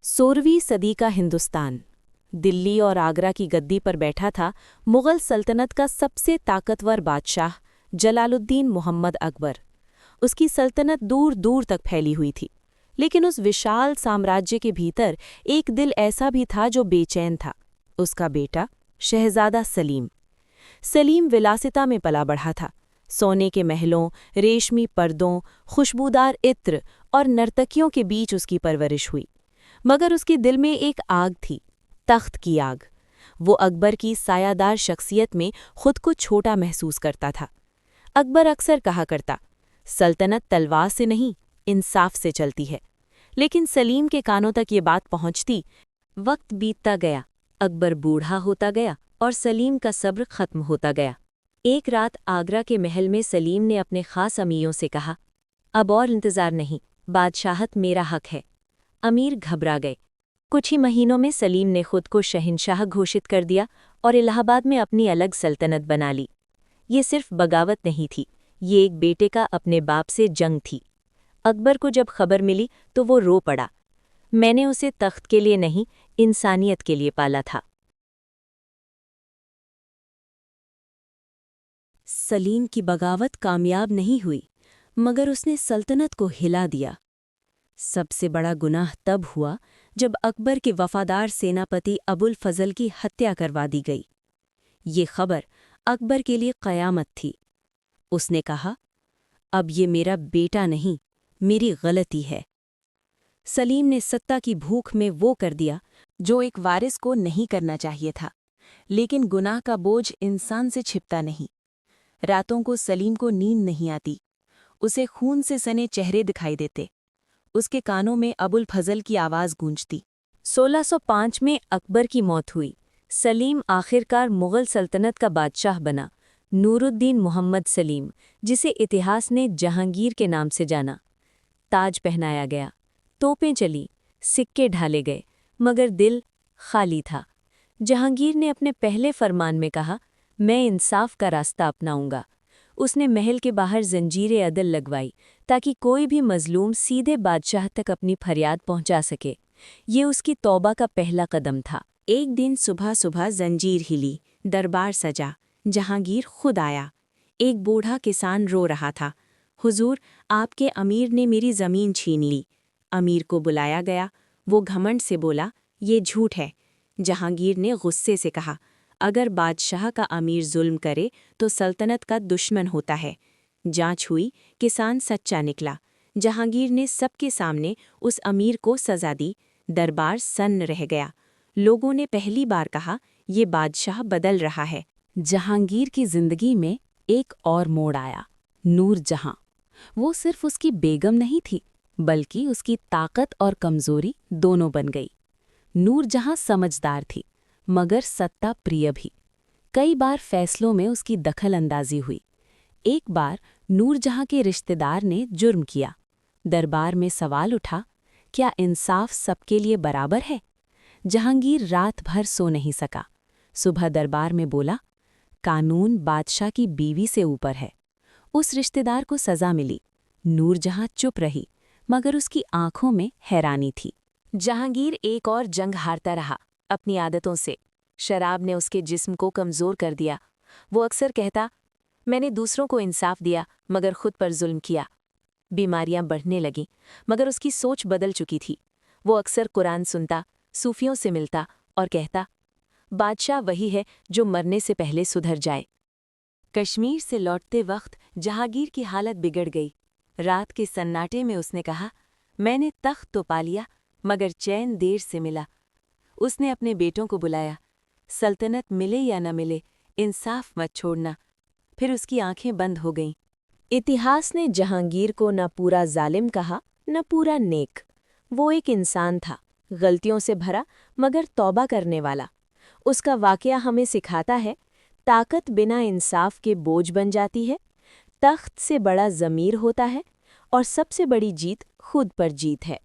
16वीं सदी का हिंदुस्तान दिल्ली और आगरा की गद्दी पर बैठा था मुग़ल सल्तनत का सबसे ताकतवर बादशाह जलालुद्दीन मोहम्मद अकबर। उसकी सल्तनत दूर दूर तक फैली हुई थी, लेकिन उस विशाल साम्राज्य के भीतर एक दिल ऐसा भी था जो बेचैन था। उसका बेटा शहजादा सलीम। सलीम विलासिता में पला बढ़ा था। सोने के महलों, रेशमी पर्दों, खुशबूदार इत्र और नर्तकियों के बीच उसकी परवरिश हुई। मगर उसके दिल में एक आग थी, तख्त की आग। वो अकबर की सायादार शख्सियत में खुद को छोटा महसूस करता था। अकबर अक्सर कहा करता, सल्तनत तलवार से नहीं, इंसाफ से चलती है। लेकिन सलीम के कानों तक ये बात पहुंचती। वक्त बीतता गया, अकबर बूढ़ा होता गया और सलीम का सब्र खत्म होता गया। एक रात आगरा के महल में सलीम ने अपने खास अमीरों से कहा, अब और इंतज़ार नहीं, बादशाहत मेरा हक है। अमीर घबरा गए। कुछ ही महीनों में सलीम ने खुद को शहंशाह घोषित कर दिया और इलाहाबाद में अपनी अलग सल्तनत बना ली। ये सिर्फ बगावत नहीं थी, ये एक बेटे का अपने बाप से जंग थी। अकबर को जब खबर मिली तो वो रो पड़ा। मैंने उसे तख्त के लिए नहीं, इंसानियत के लिए पाला था। सलीम की बगावत कामयाब नहीं हुई, मगर उसने सल्तनत को हिला दिया। सबसे बड़ा गुनाह तब हुआ जब अकबर के वफादार सेनापति अबुल फजल की हत्या करवा दी गई। ये खबर अकबर के लिए क़यामत थी। उसने कहा, अब ये मेरा बेटा नहीं, मेरी गलती है। सलीम ने सत्ता की भूख में वो कर दिया जो एक वारिस को नहीं करना चाहिए था। लेकिन गुनाह का बोझ इंसान से छिपता नहीं। रातों को सलीम को नींद नहीं आती। उसे खून से सने चेहरे दिखाई देते। उसके कानों में अबुल फजल की आवाज़ गूंजती। 1605 में अकबर की मौत हुई। सलीम आखिरकार मुग़ल सल्तनत का बादशाह बना, नूरुद्दीन मोहम्मद सलीम, जिसे इतिहास ने जहांगीर के नाम से जाना। ताज पहनाया गया, तोपें चली, सिक्के ढाले गए, मगर दिल खाली था। जहांगीर ने अपने पहले फरमान में कहा, मैं इंसाफ का रास्ता अपनाऊंगा। उसने महल के बाहर जंजीरें अदल लगवाई ताकि कोई भी मजलूम सीधे बादशाह तक अपनी फरियाद पहुंचा सके। ये उसकी तौबा का पहला कदम था। एक दिन सुबह सुबह जंजीर हिली, दरबार सजा, जहांगीर खुद आया। एक बूढ़ा किसान रो रहा था, हुजूर, आपके अमीर ने मेरी ज़मीन छीन ली। अमीर को बुलाया गया। वो घमंड से बोला, ये झूठ है। जहांगीर ने गुस्से से कहा, अगर बादशाह का अमीर जुल्म करे तो सल्तनत का दुश्मन होता है। जांच हुई, किसान सच्चा निकला। जहांगीर ने सबके सामने उस अमीर को सज़ा दी। दरबार सन्न रह गया। लोगों ने पहली बार कहा, ये बादशाह बदल रहा है। जहांगीर की जिंदगी में एक और मोड़ आया, नूरजहां। वो सिर्फ उसकी बेगम नहीं थी, बल्कि उसकी ताकत और कमजोरी दोनों बन गई। नूरजहां समझदार थी, मगर सत्ता प्रिय भी। कई बार फैसलों में उसकी दखल अंदाजी हुई। एक बार नूरजहां के रिश्तेदार ने जुर्म किया। दरबार में सवाल उठा, क्या इंसाफ सबके लिए बराबर है? जहांगीर रात भर सो नहीं सका। सुबह दरबार में बोला, कानून बादशाह की बीवी से ऊपर है। उस रिश्तेदार को सज़ा मिली। नूरजहां चुप रही, मगर उसकी आंखों में हैरानी थी। जहांगीर एक और जंग हारता रहा, अपनी आदतों से। शराब ने उसके जिस्म को कमज़ोर कर दिया। वो अक्सर कहता, मैंने दूसरों को इंसाफ दिया मगर खुद पर जुल्म किया। बीमारियां बढ़ने लगीं, मगर उसकी सोच बदल चुकी थी। वो अक्सर कुरान सुनता, सूफियों से मिलता और कहता, बादशाह वही है जो मरने से पहले सुधर जाए। कश्मीर से लौटते वक्त जहांगीर की हालत बिगड़ गई। रात के सन्नाटे में उसने कहा, मैंने तख्त तो पा लिया, मगर चैन देर से मिला। उसने अपने बेटों को बुलाया, सल्तनत मिले या न मिले, इंसाफ मत छोड़ना। फिर उसकी आंखें बंद हो गईं। इतिहास ने जहांगीर को न पूरा जालिम कहा, न पूरा नेक। वो एक इंसान था, गलतियों से भरा मगर तौबा करने वाला। उसका वाकया हमें सिखाता है, ताकत बिना इंसाफ के बोझ बन जाती है, तख्त से बड़ा ज़मीर होता है, और सबसे बड़ी जीत खुद पर जीत है।